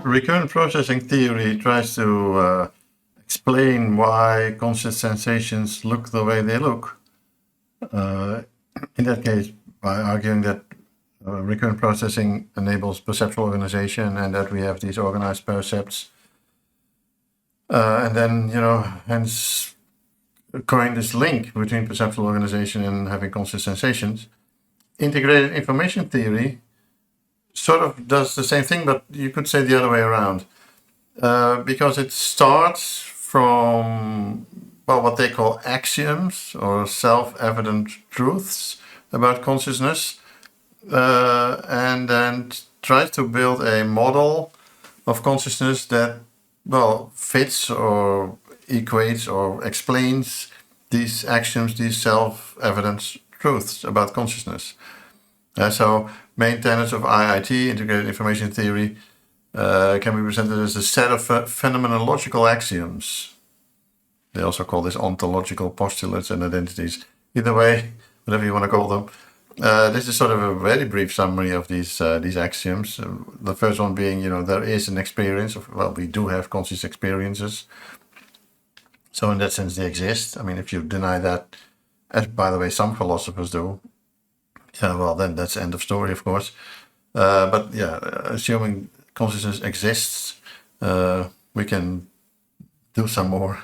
recurrent processing theory tries to explain why conscious sensations look the way they look. In that case, by arguing that recurrent processing enables perceptual organization and that we have these organized percepts. And then, hence coin this link between perceptual organization and having conscious sensations. Integrated information theory sort of does the same thing, but you could say the other way around. Because it starts from, what they call axioms or self-evident truths about consciousness, and then tries to build a model of consciousness that, fits or equates or explains these axioms, these self-evident truths about consciousness. So main tenets of IIT, integrated information theory, can be presented as a set of phenomenological axioms. They also call this ontological postulates and identities. Either way, whatever you want to call them. This is sort of a very brief summary of these axioms. The first one being, there is an experience of, we do have conscious experiences. So in that sense, they exist. I mean, if you deny that, as by the way, some philosophers do, then that's end of story, of course. But assuming consciousness exists, we can do some more.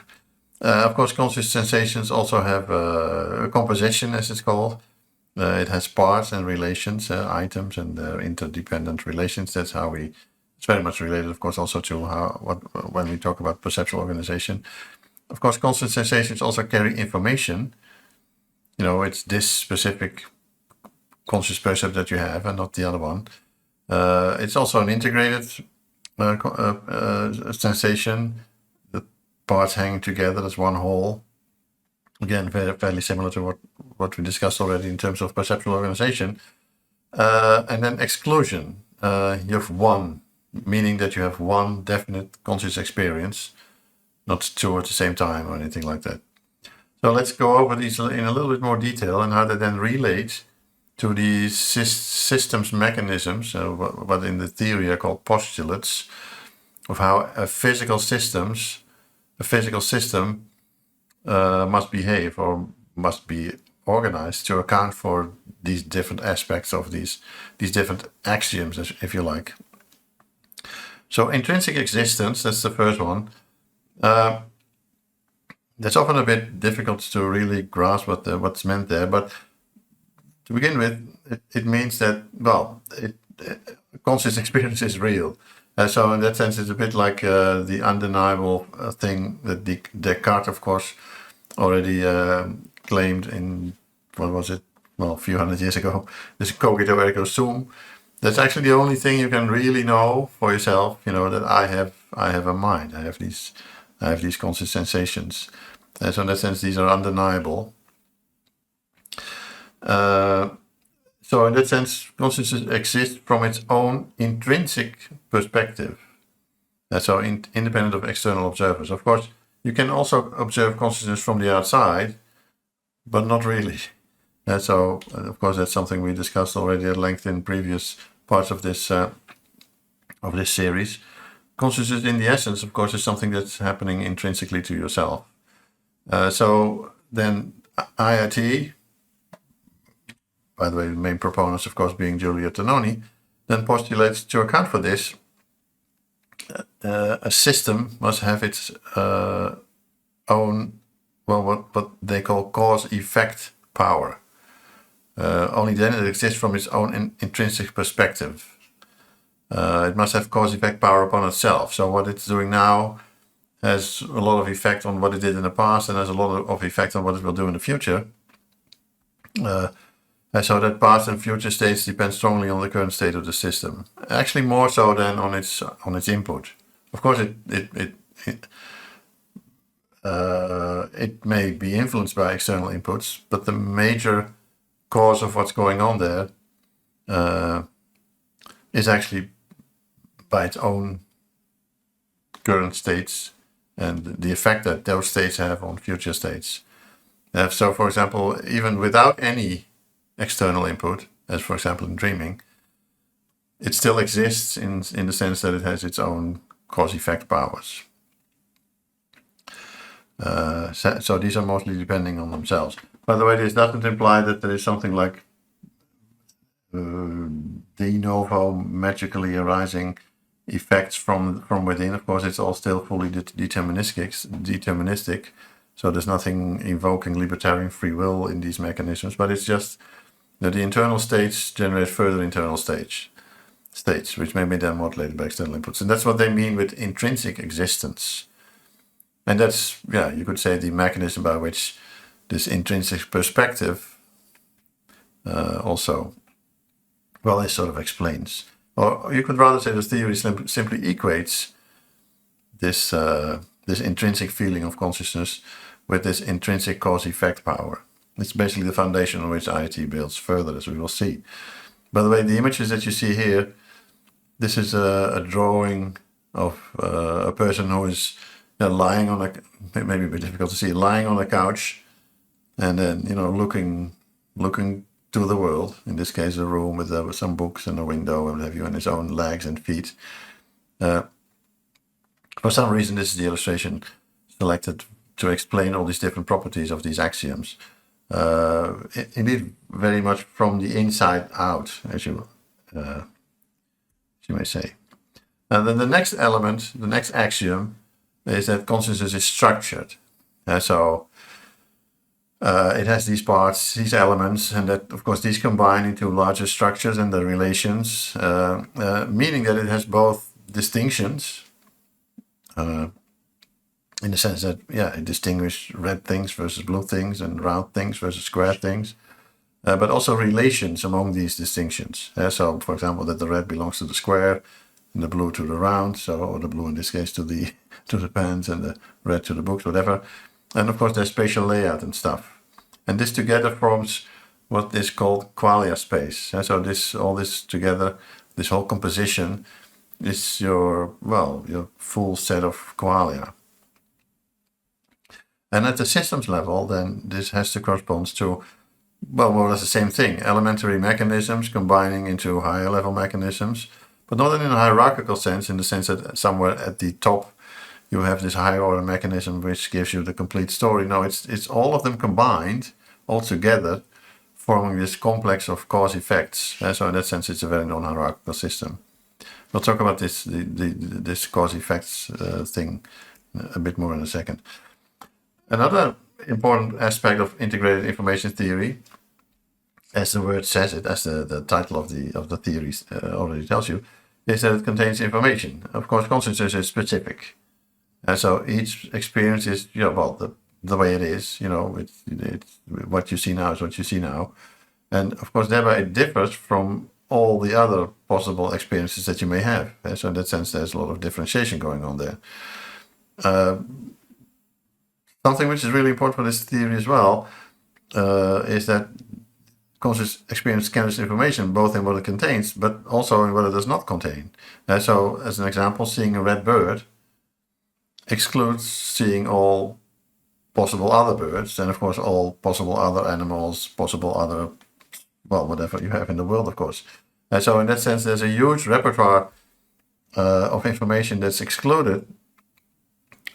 Of course, conscious sensations also have a composition, as it's called. It has parts and relations, items and interdependent relations. That's how it's very much related, of course, also to when we talk about perceptual organization. Of course, conscious sensations also carry information. It's this specific conscious percept that you have and not the other one. It's also an integrated sensation. The parts hang together as one whole. Again, fairly similar to what we discussed already in terms of perceptual organization. And then exclusion. You have one, meaning that you have one definite conscious experience, not two at the same time or anything like that. So let's go over these in a little bit more detail and how they then relate to these systems mechanisms, what in the theory are called postulates, of how a physical system must behave or must be organized to account for these different aspects of these different axioms, if you like. So intrinsic existence, that's the first one. That's often a bit difficult to really grasp what's meant there, but to begin with, it means that, conscious experience is real. So in that sense, it's a bit like the undeniable thing that Descartes, of course, already claimed in, a few hundred years ago, this cogito ergo sum. That's actually the only thing you can really know for yourself, that I have a mind, I have these conscious sensations. So in that sense, these are undeniable. So in that sense, consciousness exists from its own intrinsic perspective. So independent of external observers. Of course, you can also observe consciousness from the outside, but not really. So, of course, that's something we discussed already at length in previous parts of this series. Consciousness in the essence, of course, is something that's happening intrinsically to yourself. So then IIT, by the way, the main proponents, of course, being Giulio Tononi, then postulates to account for this, a system must have its own, what they call cause-effect power. Only then it exists from its own intrinsic perspective. It must have cause-effect power upon itself. So what it's doing now has a lot of effect on what it did in the past and has a lot of effect on what it will do in the future. And so that past and future states depend strongly on the current state of the system. Actually, more so than on its input. Of course, it may be influenced by external inputs, but the major cause of what's going on there is actually by its own current states and the effect that those states have on future states. So, for example, even without any external input, as for example in dreaming, it still exists in the sense that it has its own cause-effect powers. So these are mostly depending on themselves. By the way, this doesn't imply that there is something like de novo magically arising effects from within. Of course, it's all still fully deterministic. So there's nothing invoking libertarian free will in these mechanisms, but it's just that the internal states generate further internal states, which may be then modulated by external inputs. And that's what they mean with intrinsic existence. And that's, yeah, you could say the mechanism by which this intrinsic perspective also, well, it sort of explains. Or you could rather say this theory simply equates this, this intrinsic feeling of consciousness with this intrinsic cause-effect power. It's basically the foundation on which IIT builds further, as we will see. By the way, the images that you see here, this is a drawing of a person who is lying on a, maybe a bit difficult to see, lying on a couch, and then looking to the world. In this case, a room with some books and a window and what have you, and his own legs and feet. For some reason, this is the illustration selected to explain all these different properties of these axioms. Indeed, very much from the inside out, as you may say. And then the next element, the next axiom, is that consciousness is structured. So it has these parts, these elements, and that, of course, these combine into larger structures and the relations, meaning that it has both distinctions, in the sense that, it distinguishes red things versus blue things and round things versus square things, but also relations among these distinctions. So, for example, that the red belongs to the square, and the blue to the round, or the blue in this case to the pens, and the red to the books, whatever. And of course, there's spatial layout and stuff. And this together forms what is called qualia space. So all this together, this whole composition, is your full set of qualia. And at the systems level, then this has to correspond to, more or less the same thing, elementary mechanisms combining into higher level mechanisms, but not in a hierarchical sense, in the sense that somewhere at the top you have this higher order mechanism which gives you the complete story. No, it's all of them combined, all together, forming this complex of cause effects. So in that sense, it's a very non-hierarchical system. We'll talk about this cause effects thing a bit more in a second. Another important aspect of integrated information theory, as the word says it, as the title of the theory already tells you, is that it contains information. Of course, consciousness is specific. And so each experience is, the way it is, it's what you see now is what you see now. And of course, thereby it differs from all the other possible experiences that you may have. So in that sense, there's a lot of differentiation going on there. Something which is really important for this theory as well is that conscious experience carries information both in what it contains, but also in what it does not contain. So as an example, seeing a red bird excludes seeing all possible other birds, and of course all possible other animals, possible other, whatever you have in the world, of course. So in that sense, there's a huge repertoire of information that's excluded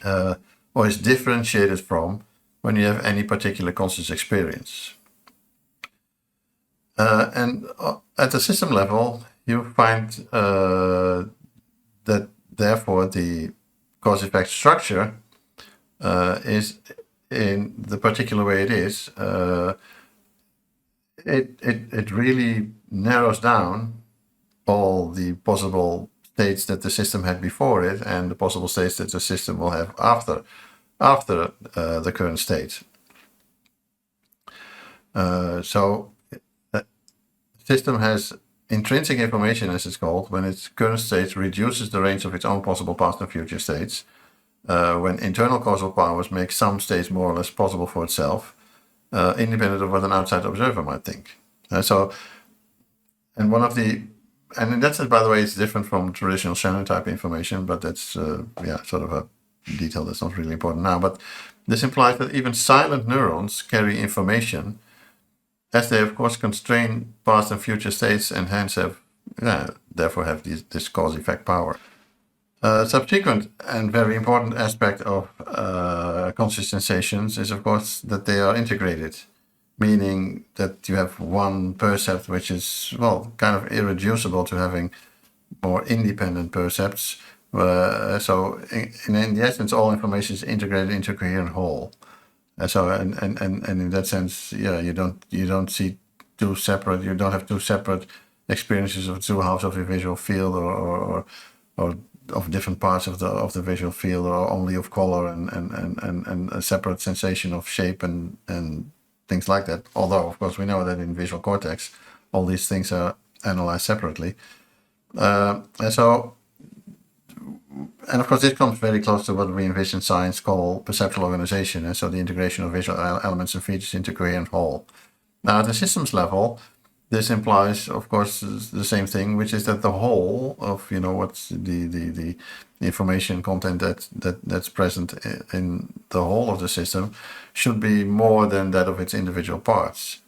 or is differentiated from when you have any particular conscious experience. And at the system level, you find that therefore the cause-effect structure is in the particular way it is. It really narrows down all the possible states that the system had before it and the possible states that the system will have after the current state. So the system has intrinsic information, as it's called, when its current state reduces the range of its own possible past and future states, when internal causal powers make some states more or less possible for itself, independent of what an outside observer might think. And in that sense, by the way, it's different from traditional Shannon type information, but that's sort of a detail that's not really important now. But this implies that even silent neurons carry information, as they of course constrain past and future states and hence have therefore have this cause-effect power. Subsequent and very important aspect of conscious sensations is, of course, that they are integrated, meaning that you have one percept which is, well, kind of irreducible to having more independent percepts. So in the essence, all information is integrated into a coherent whole. And in that sense, yeah, you don't see you don't have two separate experiences of two halves of your visual field, or of different parts of the visual field, or only of color and a separate sensation of shape and things like that. Although, of course, we know that in visual cortex, all these things are analyzed separately. And of course, this comes very close to what we in vision science call perceptual organization, and so the integration of visual elements and features into a coherent whole. Now, at the systems level, this implies, of course, the same thing, which is that the whole of, what's the information content that's present in the whole of the system should be more than that of its individual parts.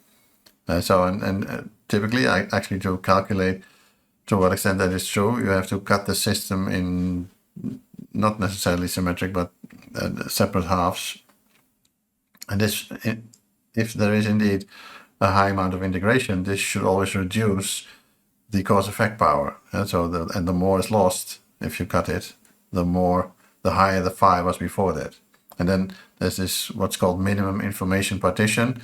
Typically, actually, to calculate to what extent that is true, you have to cut the system in not necessarily symmetric, but separate halves. And this, if there is indeed a high amount of integration, this should always reduce the cause-effect power. And the more is lost if you cut it, the higher the phi was before that. And then there's this what's called minimum information partition,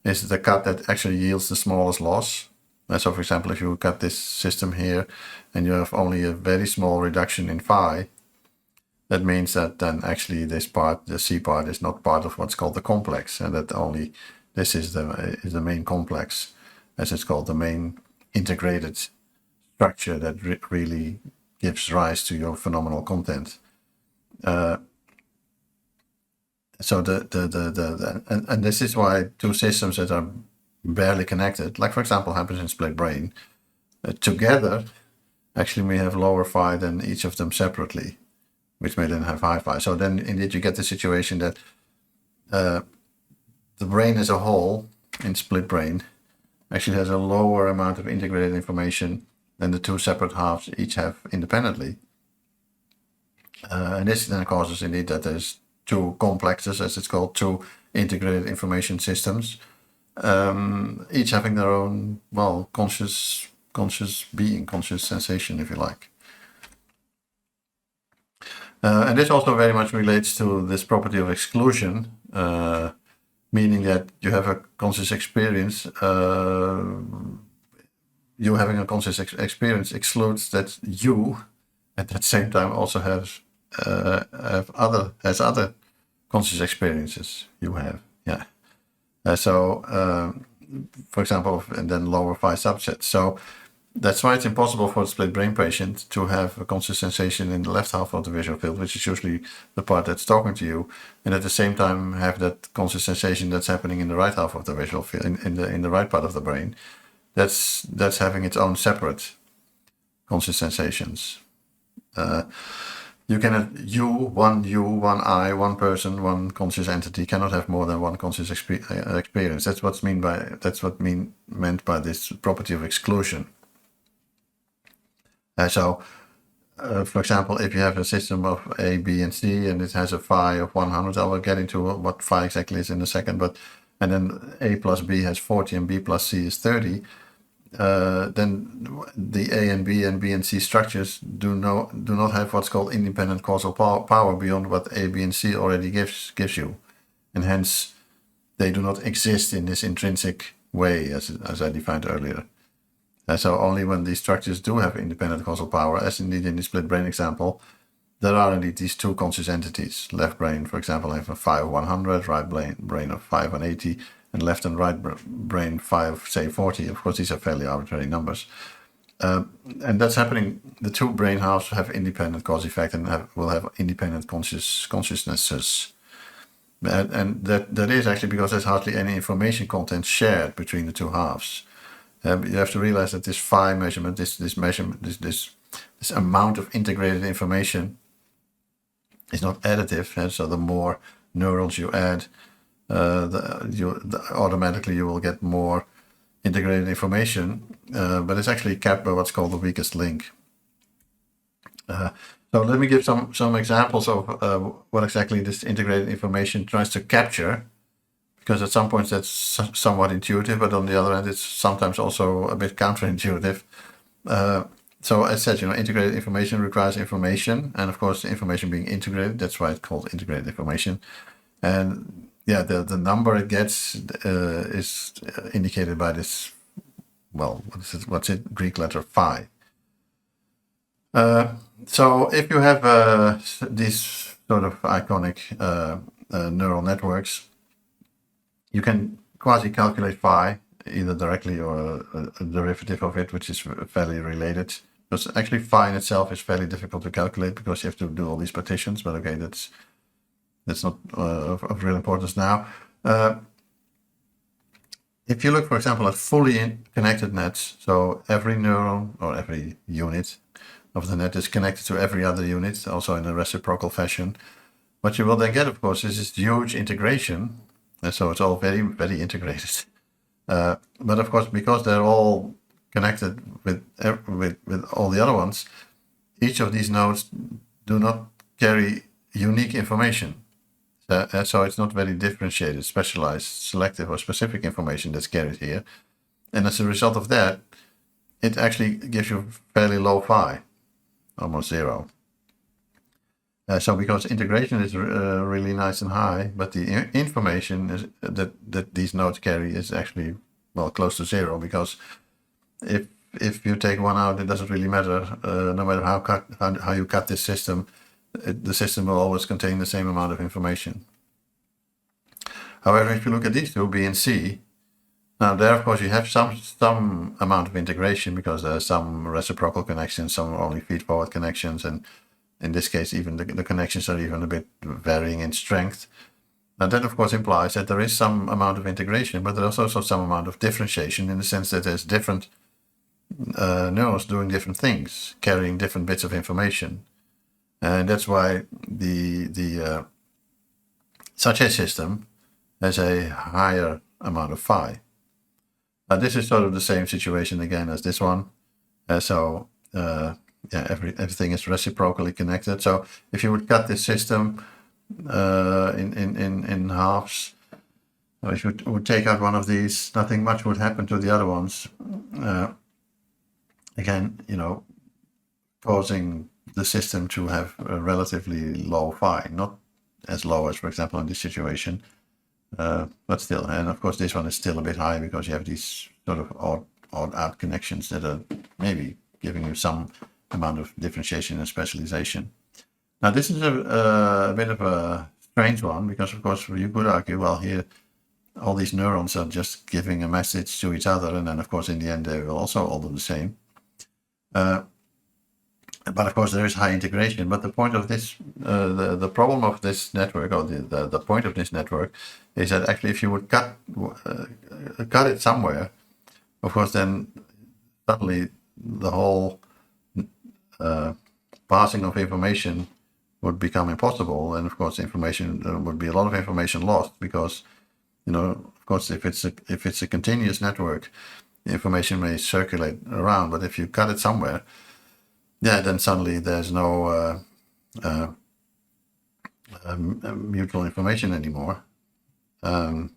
is the cut that actually yields the smallest loss. So, for example, if you cut this system here and you have only a very small reduction in phi, that means that then actually this part, the C part, is not part of what's called the complex, and that only this is the main complex, as it's called, the main integrated structure that really gives rise to your phenomenal content. And this is why two systems that are barely connected, like for example happens in split brain, together actually may have lower phi than each of them separately, which may then have high phi. So then indeed you get the situation that the brain as a whole in split brain actually has a lower amount of integrated information than the two separate halves each have independently. And this then causes indeed that there's two complexes, as it's called, two integrated information systems, each having their own, well, conscious being, conscious sensation, if you like. And this also very much relates to this property of exclusion, meaning that you have a conscious experience. You having a conscious experience excludes that you, at that same time, also has other conscious experiences you have. Yeah. For example, and then lower phi subsets. So that's why it's impossible for a split brain patient to have a conscious sensation in the left half of the visual field, which is usually the part that's talking to you, and at the same time have that conscious sensation that's happening in the right half of the visual field, in the right part of the brain. That's having its own separate conscious sensations. You can have one I, one person, one conscious entity cannot have more than one conscious experience. That's what's meant by this property of exclusion. For example, if you have a system of A, B, and C, and it has a phi of 100, I will get into what phi exactly is in a second. And then A plus B has 40, and B plus C is 30. Then the A and B and C structures do not have what's called independent causal power beyond what A, B, and C already gives you, and hence they do not exist in this intrinsic way as I defined earlier. So only when these structures do have independent causal power, as indeed in the split brain example, there are indeed these two conscious entities. Left brain, for example, have a phi of 100, right brain of 580, and left and right brain 5, say 40. Of course, these are fairly arbitrary numbers. And that's happening. The two brain halves have independent cause effect and will have independent consciousnesses. And that is actually because there's hardly any information content shared between the two halves. You have to realize that this phi measurement, this amount of integrated information is not additive. So the more neurons you add, automatically you will get more integrated information, but it's actually capped by what's called the weakest link. So let me give some examples of what exactly this integrated information tries to capture, because at some points that's somewhat intuitive, but on the other hand, it's sometimes also a bit counterintuitive. So as said, integrated information requires information, and of course, the information being integrated, that's why it's called integrated information. And yeah, the number it gets is indicated by this, well, what's it? Greek letter phi. So if you have these sort of iconic neural networks, you can quasi-calculate phi, either directly or a derivative of it, which is fairly related. Because actually phi in itself is fairly difficult to calculate because you have to do all these partitions, but okay, that's not of real importance now. If you look, for example, at fully connected nets, so every neuron or every unit of the net is connected to every other unit, also in a reciprocal fashion. What you will then get, of course, is this huge integration, and so it's all very, very integrated. But of course, because they're all connected with all the other ones, each of these nodes do not carry unique information. So it's not very differentiated, specialized, selective, or specific information that's carried here. And as a result of that, it actually gives you fairly low phi, almost zero. So because integration is really nice and high, but the information is, that these nodes carry is actually, well, close to zero, because if you take one out, it doesn't really matter. No matter how you cut this system, the system will always contain the same amount of information. However, if you look at these two, B and C, now there, of course, you have some amount of integration, because there are some reciprocal connections, some only feed-forward connections, and in this case, even the connections are even a bit varying in strength. Now that, of course, implies that there is some amount of integration, but there's also some amount of differentiation, in the sense that there's different neurons doing different things, carrying different bits of information. And that's why the such a system has a higher amount of phi. This is sort of the same situation again as this one. Everything is reciprocally connected. So if you would cut this system in halves, or if you would take out one of these, nothing much would happen to the other ones. Again, causing the system to have a relatively low phi, not as low as, for example, in this situation, but still. And of course, this one is still a bit high, because you have these sort of odd out connections that are maybe giving you some amount of differentiation and specialization. Now, this is a bit of a strange one, because of course you could argue, well, here all these neurons are just giving a message to each other, and then of course in the end they will also all do the same. But of course there is high integration. But the point of this, the problem of this network, or the point of this network, is that actually if you would cut it somewhere, of course then suddenly the whole passing of information would become impossible, and of course there would be a lot of information lost, because of course if it's a continuous network, information may circulate around, but if you cut it somewhere, then suddenly there's no mutual information anymore, and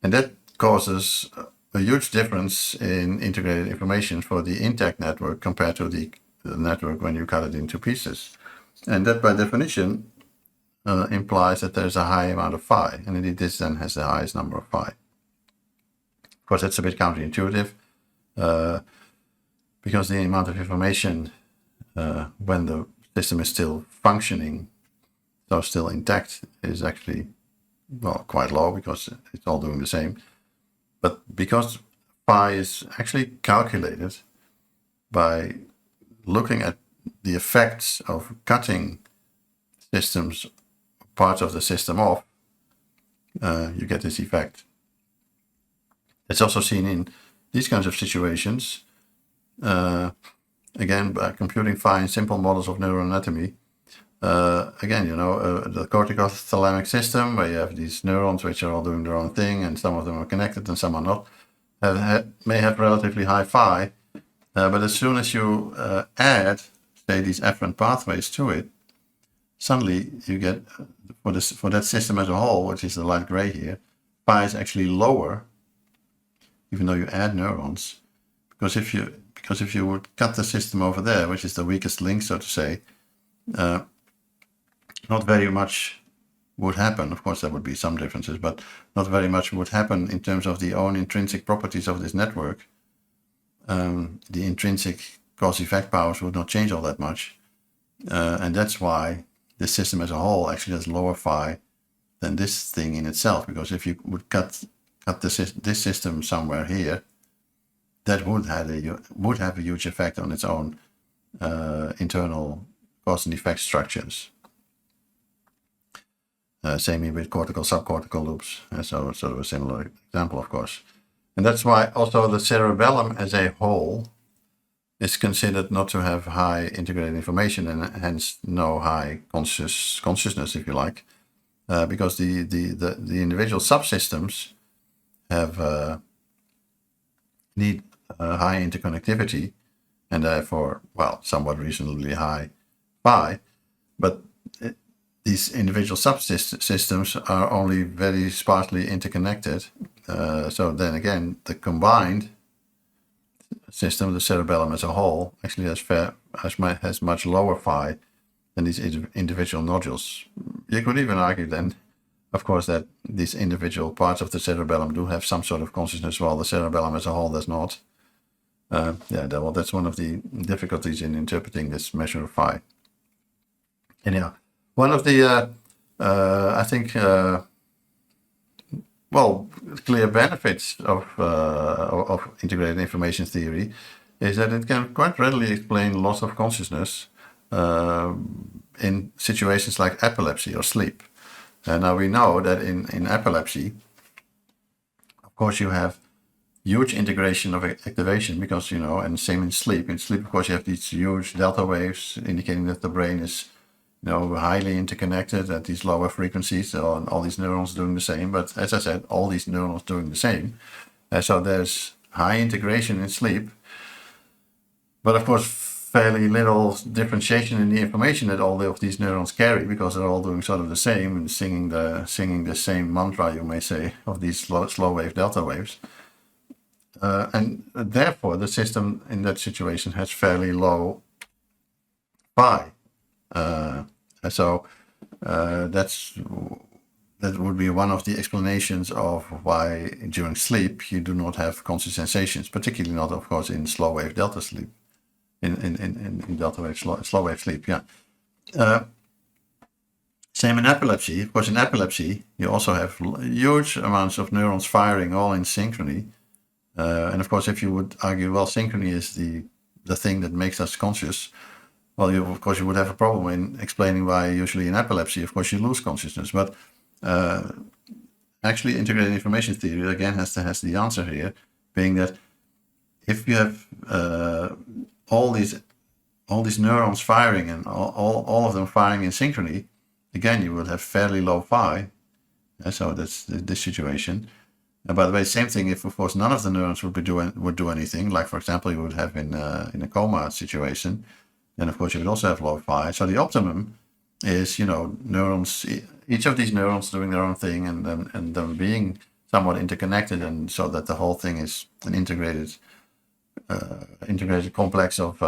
that causes a huge difference in integrated information for the intact network compared to the network when you cut it into pieces. And that by definition implies that there's a high amount of phi, and indeed this then has the highest number of phi. Of course, that's a bit counterintuitive, because the amount of information when the system is still functioning, so still intact, is actually, well, quite low, because it's all doing the same. But because phi is actually calculated by looking at the effects of cutting systems, parts of the system off, you get this effect. It's also seen in these kinds of situations, again, by computing phi in simple models of neuroanatomy. Again, the corticothalamic system, where you have these neurons which are all doing their own thing, and some of them are connected and some are not. may have relatively high phi, but as soon as you add, say, these efferent pathways to it, suddenly you get, for that system as a whole, which is the light gray here, phi is actually lower, even though you add neurons, because if you would cut the system over there, which is the weakest link, so to say, not very much would happen. Of course, there would be some differences, but not very much would happen in terms of the own intrinsic properties of this network. The intrinsic cause-effect powers would not change all that much, and that's why the system as a whole actually has lower phi than this thing in itself. Because if you would cut this system somewhere here, that would have a huge effect on its own internal cause and effect structures. Same with cortical subcortical loops, so sort of a similar example, of course. And that's why also the cerebellum as a whole is considered not to have high integrated information and hence no high consciousness, if you like, because the individual subsystems have need high interconnectivity and therefore, well, somewhat reasonably high phi, but these individual subsystems are only very sparsely interconnected. So then again, the combined system, the cerebellum as a whole, actually has much lower phi than these individual nodules. You could even argue then, of course, that these individual parts of the cerebellum do have some sort of consciousness, while the cerebellum as a whole does not. Well, that's one of the difficulties in interpreting this measure of phi. Anyhow, one of the, I think, clear benefits of integrated information theory is that it can quite readily explain loss of consciousness in situations like epilepsy or sleep. And now we know that in epilepsy, of course, you have huge integration of activation because, and same in sleep. In sleep, of course, you have these huge delta waves indicating that the brain is highly interconnected at these lower frequencies, so all these neurons doing the same. But as I said, all these neurons doing the same. So there's high integration in sleep, but of course, fairly little differentiation in the information that all of these neurons carry because they're all doing sort of the same and singing the same mantra, you may say, of these slow wave delta waves. And therefore, the system in that situation has fairly low phi. So that would be one of the explanations of why during sleep you do not have conscious sensations, particularly not, of course, in slow wave delta sleep, in delta wave slow wave sleep. Same in epilepsy. Of course, in epilepsy you also have huge amounts of neurons firing all in synchrony. And of course, if you would argue, well, synchrony is the thing that makes us conscious, well, of course, you would have a problem in explaining why usually in epilepsy, of course, you lose consciousness. But actually, integrated information theory, again, has the answer here, being that if you have all these neurons firing and all of them firing in synchrony, again, you would have fairly low phi. So that's this situation. And by the way, same thing if, of course, none of the neurons would do anything, like, for example, you would have in a coma situation, then, of course, you would also have low phi. So the optimum is, neurons, each of these neurons doing their own thing and them being somewhat interconnected, and so that the whole thing is an integrated complex of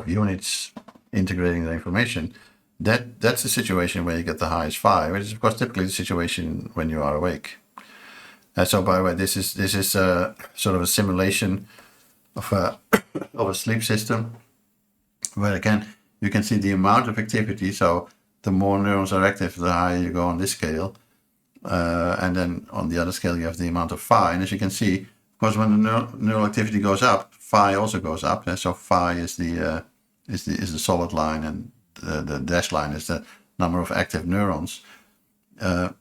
units integrating the information. That's the situation where you get the highest phi, which is, of course, typically the situation when you are awake. So, by the way, this is sort of a simulation of a sleep system, where again you can see the amount of activity. So the more neurons are active, the higher you go on this scale, and then on the other scale you have the amount of phi. And as you can see, of course, when the neural activity goes up, phi also goes up. And so phi is the solid line, and the dashed line is the number of active neurons. But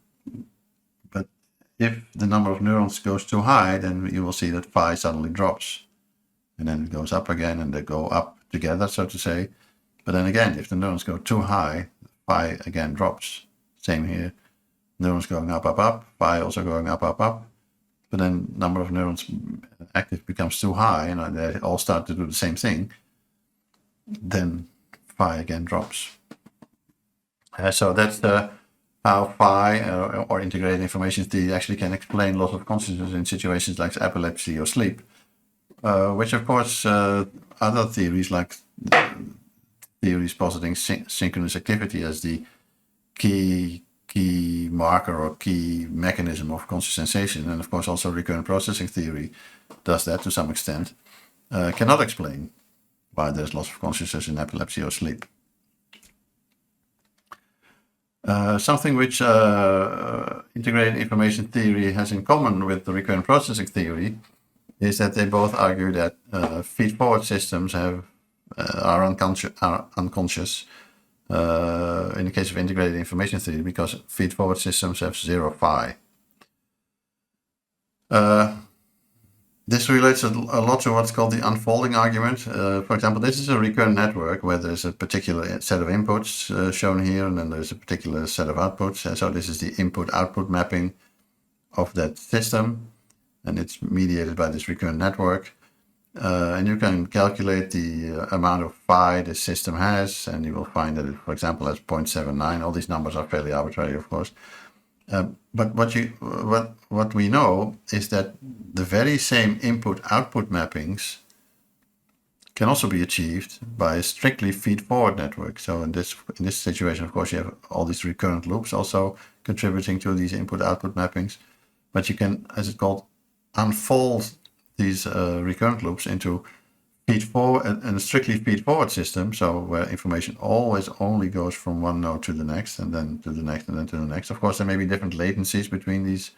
if the number of neurons goes too high, then you will see that phi suddenly drops. And then it goes up again, and they go up together, so to say. But then again, if the neurons go too high, phi again drops. Same here. Neurons going up, phi also going up. but then number of neurons active becomes too high and they all start to do the same thing, then phi again drops. So that's how phi or integrated information theory actually can explain loss of consciousness in situations like epilepsy or sleep, which of course other theories like theories positing synchronous activity as the key marker or key mechanism of conscious sensation, and of course also recurrent processing theory does that to some extent, cannot explain why there's loss of consciousness in epilepsy or sleep. Something which integrated information theory has in common with the recurrent processing theory is that they both argue that feed-forward systems are unconscious in the case of integrated information theory, because feed-forward systems have 0 phi. This relates a lot to what's called the unfolding argument. For example, this is a recurrent network where there's a particular set of inputs shown here, and then there's a particular set of outputs. So this is the input-output mapping of that system, and it's mediated by this recurrent network. And you can calculate the amount of phi the system has, and you will find that it, for example, has 0.79. All these numbers are fairly arbitrary, of course. But what we know is that the very same input-output mappings can also be achieved by a strictly feed-forward network. So in this situation, of course, you have all these recurrent loops also contributing to these input-output mappings. But you can, as it's called, unfold these recurrent loops into feed-forward and a strictly feed-forward system, so where information always only goes from one node to the next, and then to the next, and then to the next. Of course, there may be different latencies between these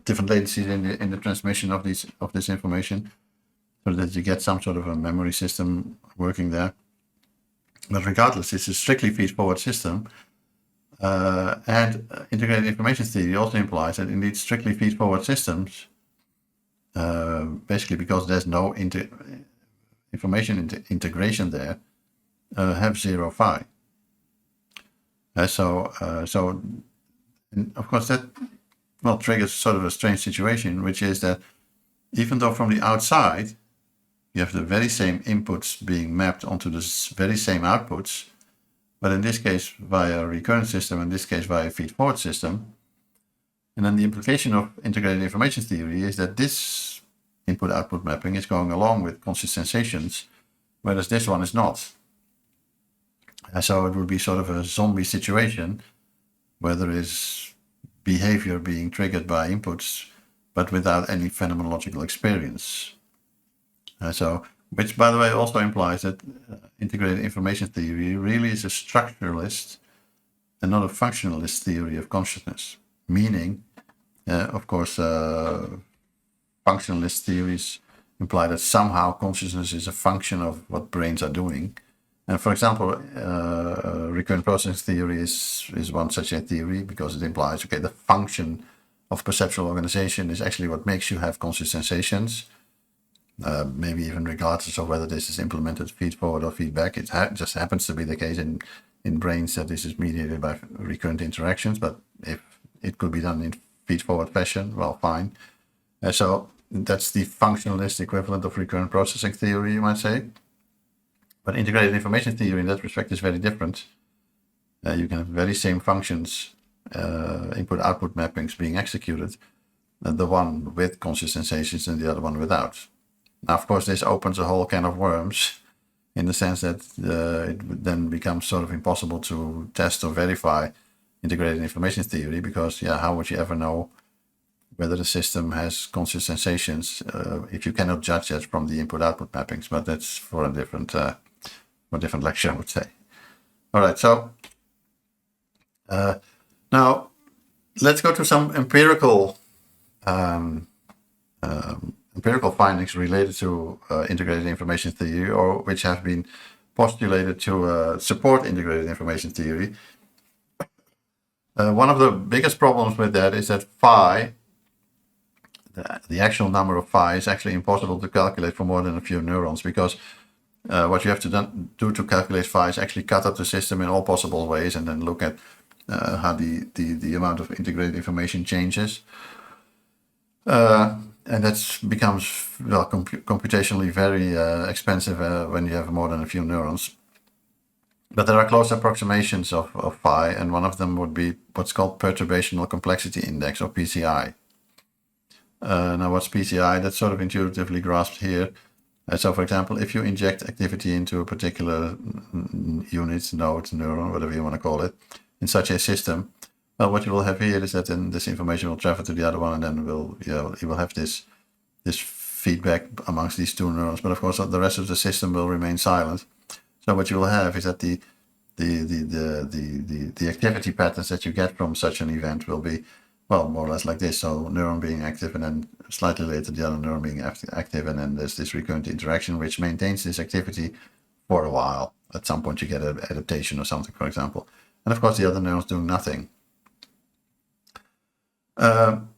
different latencies in the transmission of this information, so that you get some sort of a memory system working there. But regardless, it's a strictly feed-forward system. And integrated information theory also implies that indeed strictly feed-forward systems, basically because there's no information integration there, have 0 phi. So of course that triggers sort of a strange situation, which is that even though from the outside you have the very same inputs being mapped onto the very same outputs, but in this case via a recurrent system, in this case via a feed-forward system. And then the implication of integrated information theory is that this input-output mapping is going along with conscious sensations, whereas this one is not. And so it would be sort of a zombie situation where there is behavior being triggered by inputs, but without any phenomenological experience. Which, by the way, also implies that integrated information theory really is a structuralist and not a functionalist theory of consciousness. Meaning, of course, functionalist theories imply that somehow consciousness is a function of what brains are doing. And for example, recurrent processing theory is one such a theory, because it implies, okay, the function of perceptual organization is actually what makes you have conscious sensations. Maybe even regardless of whether this is implemented feed-forward or feedback. It just happens to be the case in brains that this is mediated by recurrent interactions, but if it could be done in feed-forward fashion, well, fine. So that's the functionalist equivalent of recurrent processing theory, you might say. But integrated information theory in that respect is very different. You can have very same functions, input-output mappings being executed, the one with conscious sensations and the other one without. Now, of course, this opens a whole can of worms in the sense that it then becomes sort of impossible to test or verify integrated information theory, because, how would you ever know whether the system has conscious sensations if you cannot judge that from the input-output mappings? But that's for a different lecture, I would say. All right, so now let's go to some empirical findings related to integrated information theory, or which have been postulated to support integrated information theory. One of the biggest problems with that is that phi, the actual number of phi, is actually impossible to calculate for more than a few neurons, because what you have to do to calculate phi is actually cut up the system in all possible ways and then look at how the amount of integrated information changes. And that becomes, well, computationally very expensive when you have more than a few neurons. But there are close approximations of phi, and one of them would be what's called perturbational complexity index, or PCI. Now, what's PCI? That's sort of intuitively grasped here. So, for example, if you inject activity into a particular unit, node, neuron, whatever you want to call it, in such a system, well, what you will have here is that then this information will travel to the other one, and then you will have this feedback amongst these two neurons. But of course, the rest of the system will remain silent. So what you will have is that the activity patterns that you get from such an event will be, well, more or less like this. So neuron being active, and then slightly later the other neuron being active, and then there's this recurrent interaction which maintains this activity for a while. At some point you get an adaptation or something, for example. And of course the other neurons doing nothing. Now,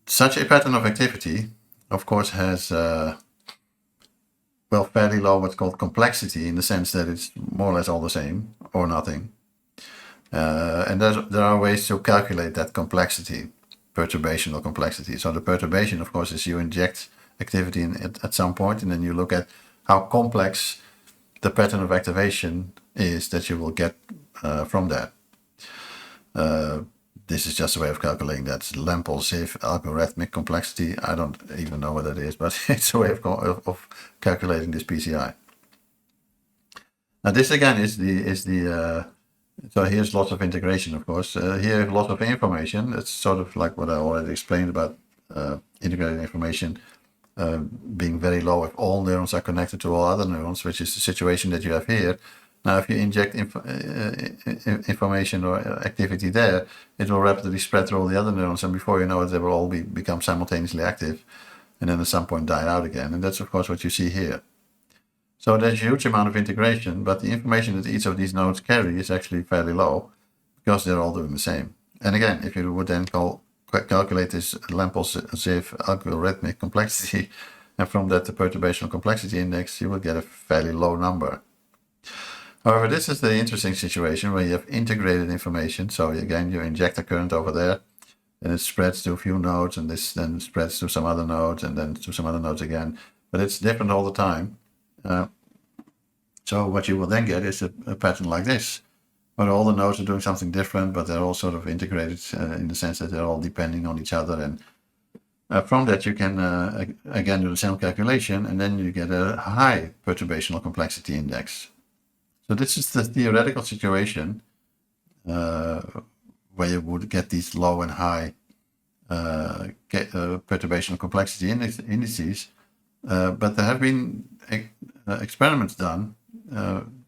such a pattern of activity, of course, has well, fairly low what's called complexity, in the sense that it's more or less all the same or nothing. And there are ways to calculate that complexity, perturbational complexity. So the perturbation, of course, is you inject activity in at some point, and then you look at how complex the pattern of activation is that you will get from that. This is just a way of calculating that. Lempel-Ziv algorithmic complexity. I don't even know what that is, but it's a way of calculating this PCI. Now this again is the so here's lots of integration, of course. Here lots of information. It's sort of like what I already explained about integrated information being very low if all neurons are connected to all other neurons, which is the situation that you have here. Now, if you inject information or activity there, it will rapidly spread through all the other neurons, and before you know it, they will all become simultaneously active, and then at some point die out again. And that's, of course, what you see here. So there's a huge amount of integration, but the information that each of these nodes carry is actually fairly low, because they're all doing the same. And again, if you would then calculate this Lempel-Ziv algorithmic complexity, and from that the perturbational complexity index, you will get a fairly low number. However, this is the interesting situation where you have integrated information. So again, you inject a current over there, and it spreads to a few nodes, and this then spreads to some other nodes, and then to some other nodes again. But it's different all the time. So what you will then get is a pattern like this, where all the nodes are doing something different, but they're all sort of integrated in the sense that they're all depending on each other. And from that you can again do the same calculation, and then you get a high perturbational complexity index. So this is the theoretical situation where you would get these low and high perturbational complexity indices, but there have been experiments done,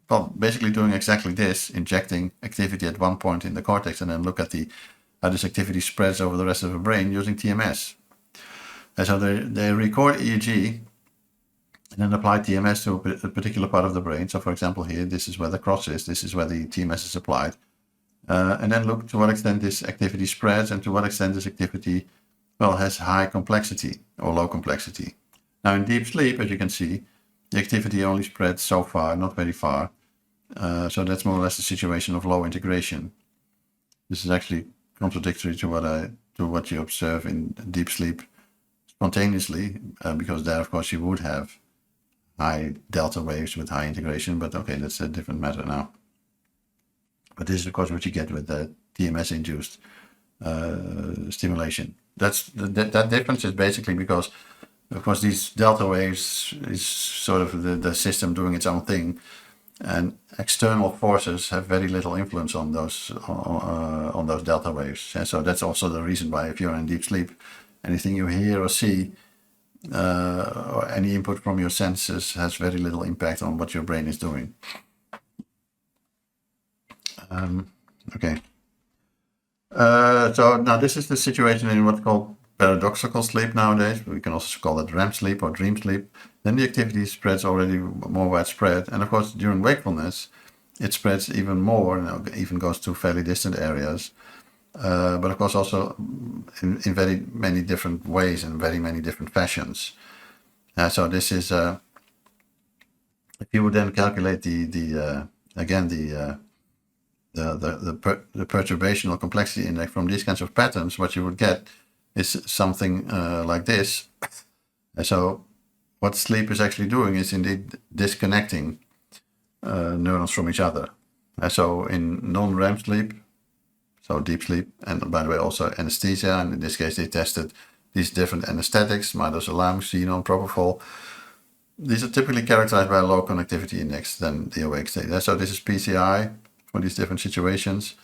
well, basically doing exactly this, injecting activity at one point in the cortex, and then look at how this activity spreads over the rest of the brain using TMS. And so they record EEG, and then apply TMS to a particular part of the brain. So for example here, this is where the cross is, this is where the TMS is applied. And then look to what extent this activity spreads, and to what extent this activity, well, has high complexity or low complexity. Now in deep sleep, as you can see, the activity only spreads so far, not very far. So that's more or less the situation of low integration. This is actually contradictory to what you observe in deep sleep spontaneously, because there, of course, you would have high delta waves with high integration, but okay, that's a different matter now. But this is, of course, what you get with the TMS-induced stimulation. That difference is basically because, of course, these delta waves is sort of the system doing its own thing, and external forces have very little influence on those delta waves. And so that's also the reason why, if you're in deep sleep, anything you hear or see, or any input from your senses, has very little impact on what your brain is doing. Okay. So now this is the situation in what's called paradoxical sleep nowadays. We can also call it REM sleep or dream sleep. Then the activity spreads already more widespread, and of course during wakefulness it spreads even more, and even goes to fairly distant areas. But of course also in very many different ways and very many different fashions. So this is, if you would then calculate the the perturbational complexity index from these kinds of patterns, what you would get is something like this. And so what sleep is actually doing is indeed disconnecting neurons from each other. And so in non-REM sleep, so deep sleep, and by the way also anesthesia, and in this case they tested these different anesthetics, midazolam, xenon, propofol. These are typically characterized by a low connectivity index than the awake state. So this is PCI for these different situations,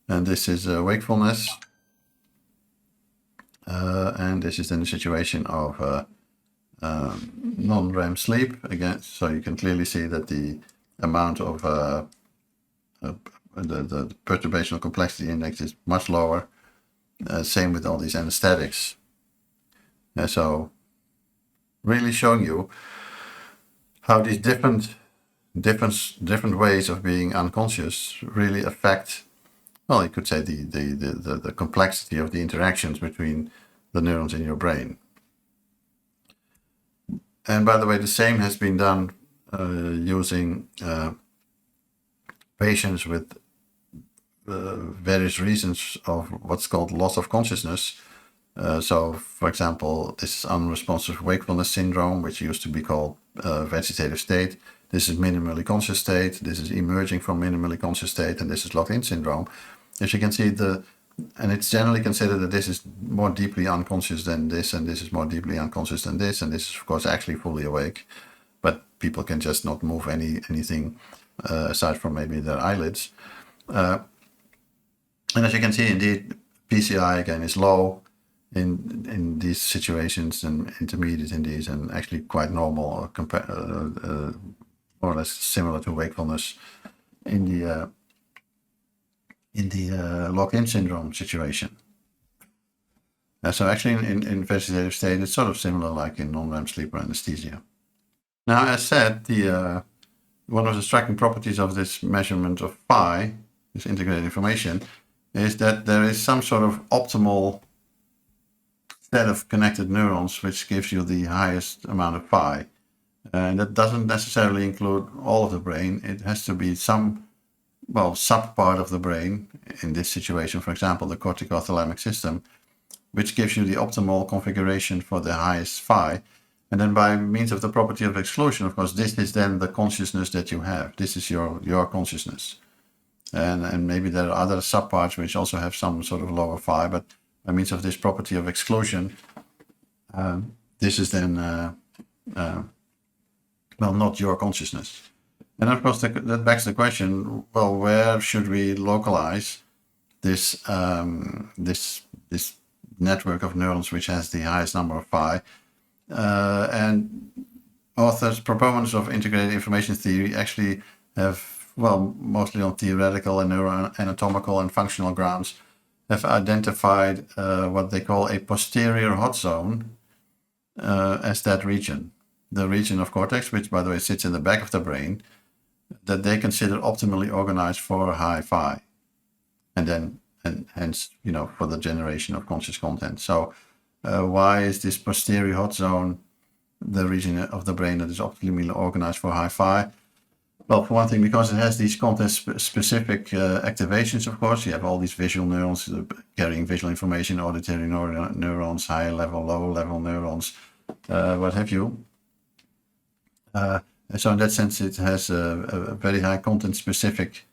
and this is wakefulness, and this is then the situation of non-REM sleep again. So you can clearly see that the amount of the perturbational complexity index is much lower. Same with all these anesthetics. So really showing you how these different ways of being unconscious really affect, well, you could say the complexity of the interactions between the neurons in your brain. And by the way, the same has been done using patients with various reasons of what's called loss of consciousness. So, for example, this is unresponsive wakefulness syndrome, which used to be called vegetative state. This is minimally conscious state. This is emerging from minimally conscious state, and this is locked-in syndrome. As you can see, and it's generally considered that this is more deeply unconscious than this, and this is more deeply unconscious than this, and this is, of course, actually fully awake. But people can just not move anything aside from maybe their eyelids. And as you can see, indeed, PCI again is low in these situations and intermediate in these, and actually quite normal, or more or less similar to wakefulness in the lock-in syndrome situation. So actually in vegetative state, it's sort of similar like in non-REM sleep or anesthesia. Now, as said, one of the striking properties of this measurement of phi, this integrated information, is that there is some sort of optimal set of connected neurons which gives you the highest amount of phi. And that doesn't necessarily include all of the brain. It has to be some, subpart of the brain, in this situation, for example, the corticothalamic system, which gives you the optimal configuration for the highest phi. And then by means of the property of exclusion, of course, this is then the consciousness that you have. This is your consciousness. And maybe there are other subparts which also have some sort of lower phi, but by means of this property of exclusion, this is then, not your consciousness. And of course, that begs the question, well, where should we localize this, this network of neurons which has the highest number of phi? And authors, proponents of integrated information theory actually have, mostly on theoretical and neuroanatomical and functional grounds, have identified what they call a posterior hot zone as that region. The region of cortex, which by the way sits in the back of the brain, that they consider optimally organized for high phi. And hence, for the generation of conscious content. So why is this posterior hot zone the region of the brain that is optimally organized for high phi? Well, for one thing, because it has these content-specific activations, of course. You have all these visual neurons carrying visual information, auditory neurons, high level, low level neurons, what have you. So in that sense, it has a very high content-specific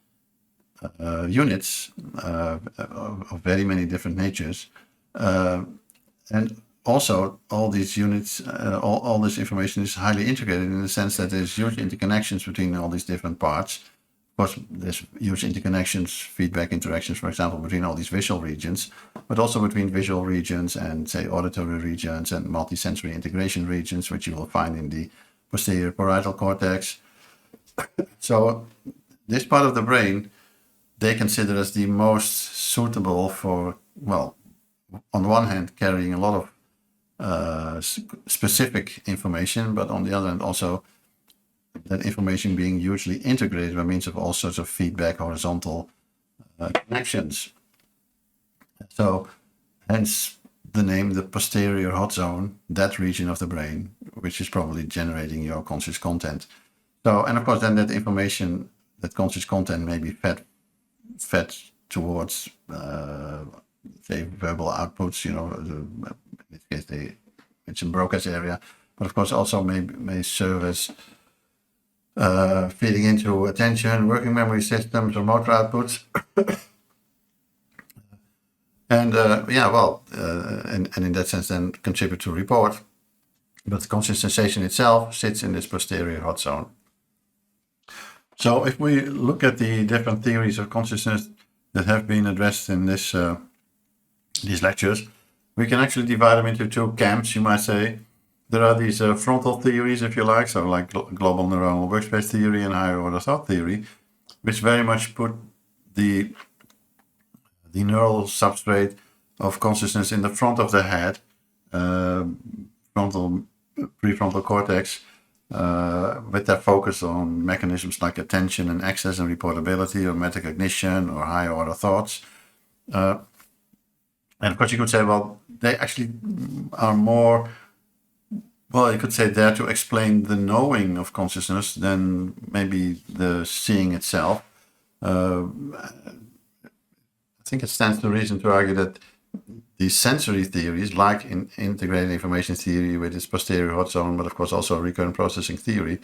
units of very many different natures. And also, all these units, all this information is highly integrated in the sense that there's huge interconnections between all these different parts. Of course, there's huge interconnections, feedback interactions, for example, between all these visual regions, but also between visual regions and, say, auditory regions and multisensory integration regions, which you will find in the posterior parietal cortex. So this part of the brain, they consider as the most suitable for, on the one hand, carrying a lot of specific information, but on the other hand also that information being hugely integrated by means of all sorts of feedback, horizontal connections. So hence the name, the posterior hot zone, that region of the brain, which is probably generating your conscious content. So, and of course then that information, that conscious content may be fed fed towards, say, verbal outputs. In this case, it's in RoCS area, but of course also may serve as feeding into attention, working memory systems, or motor outputs. And and in that sense then contribute to report. But the conscious sensation itself sits in this posterior hot zone. So if we look at the different theories of consciousness that have been addressed in these lectures, we can actually divide them into two camps, you might say. There are these frontal theories, if you like, so like global neuronal workspace theory and higher order thought theory, which very much put the neural substrate of consciousness in the front of the head, prefrontal cortex, with their focus on mechanisms like attention and access and reportability, or metacognition, or higher order thoughts. And of course you could say, well, they actually are more, well, you could say there to explain the knowing of consciousness than maybe the seeing itself. I think it stands to reason to argue that these sensory theories, like in integrated information theory with its posterior hot zone, but of course also recurrent processing theory,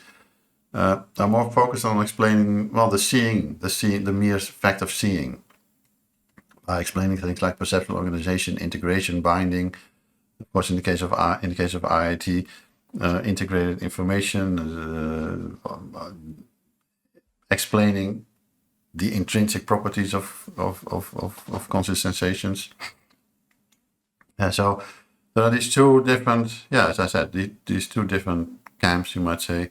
are more focused on explaining, well, the mere fact of seeing, by explaining things like perceptual organization, integration, binding. Of course, in the case of IIT, integrated information, explaining the intrinsic properties of conscious sensations. So there are these two different, as I said, these two different camps, you might say.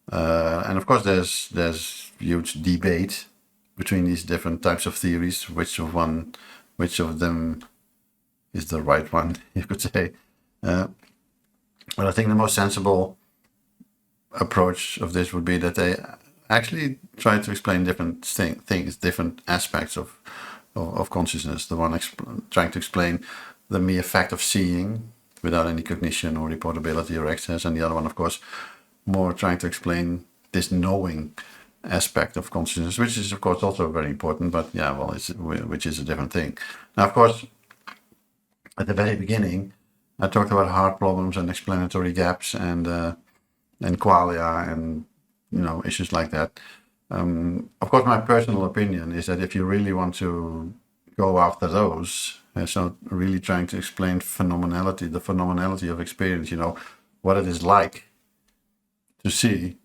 And of course, there's huge debate between these different types of theories, which of them is the right one, you could say. But I think the most sensible approach of this would be that they actually try to explain different things, different aspects of consciousness. The one trying to explain the mere fact of seeing without any cognition or reportability or access, and the other one, of course, more trying to explain this knowing aspect of consciousness, which is, of course, also very important, but which is a different thing. Now, of course, at the very beginning, I talked about heart problems and explanatory gaps and qualia and issues like that. Of course, my personal opinion is that if you really want to go after those, so really trying to explain the phenomenality of experience, what it is like to see,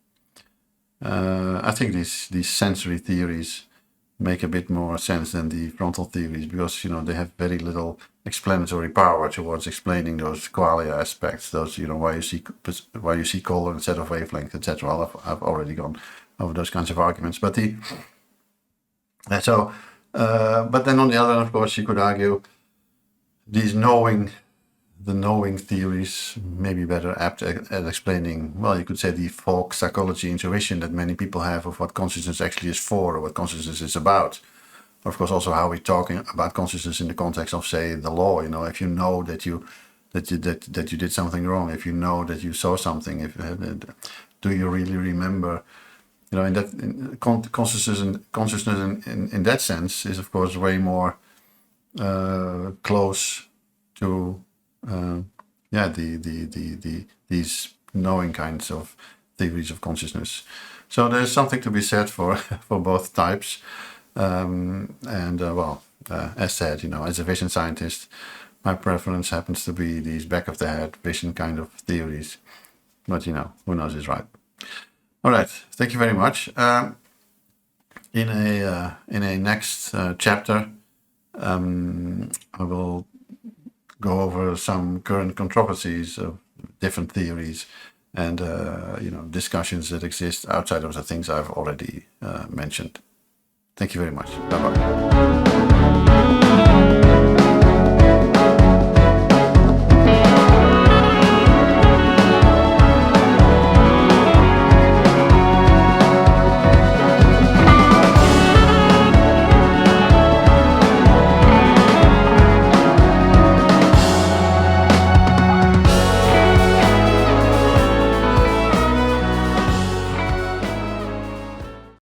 I think these sensory theories make a bit more sense than the frontal theories, because they have very little explanatory power towards explaining those qualia aspects, those why you see color instead of wavelength, etc. Well, I've already gone over those kinds of arguments, but but then on the other hand, of course, you could argue these knowing theories may be better apt at explaining, well, you could say the folk psychology intuition that many people have of what consciousness actually is for, or what consciousness is about. Of course, also how we're talking about consciousness in the context of, say, the law. If you know that you did something wrong, if you know that you saw something, do you really remember? Consciousness in that sense is, of course, way more close to these knowing kinds of theories of consciousness. So there's something to be said for both types. As said, as a vision scientist, my preference happens to be these back of the head vision kind of theories. But who knows is right. All right, thank you very much. In a next chapter, I will go over some current controversies of different theories and discussions that exist outside of the things I've already mentioned. Thank you very much. Bye-bye.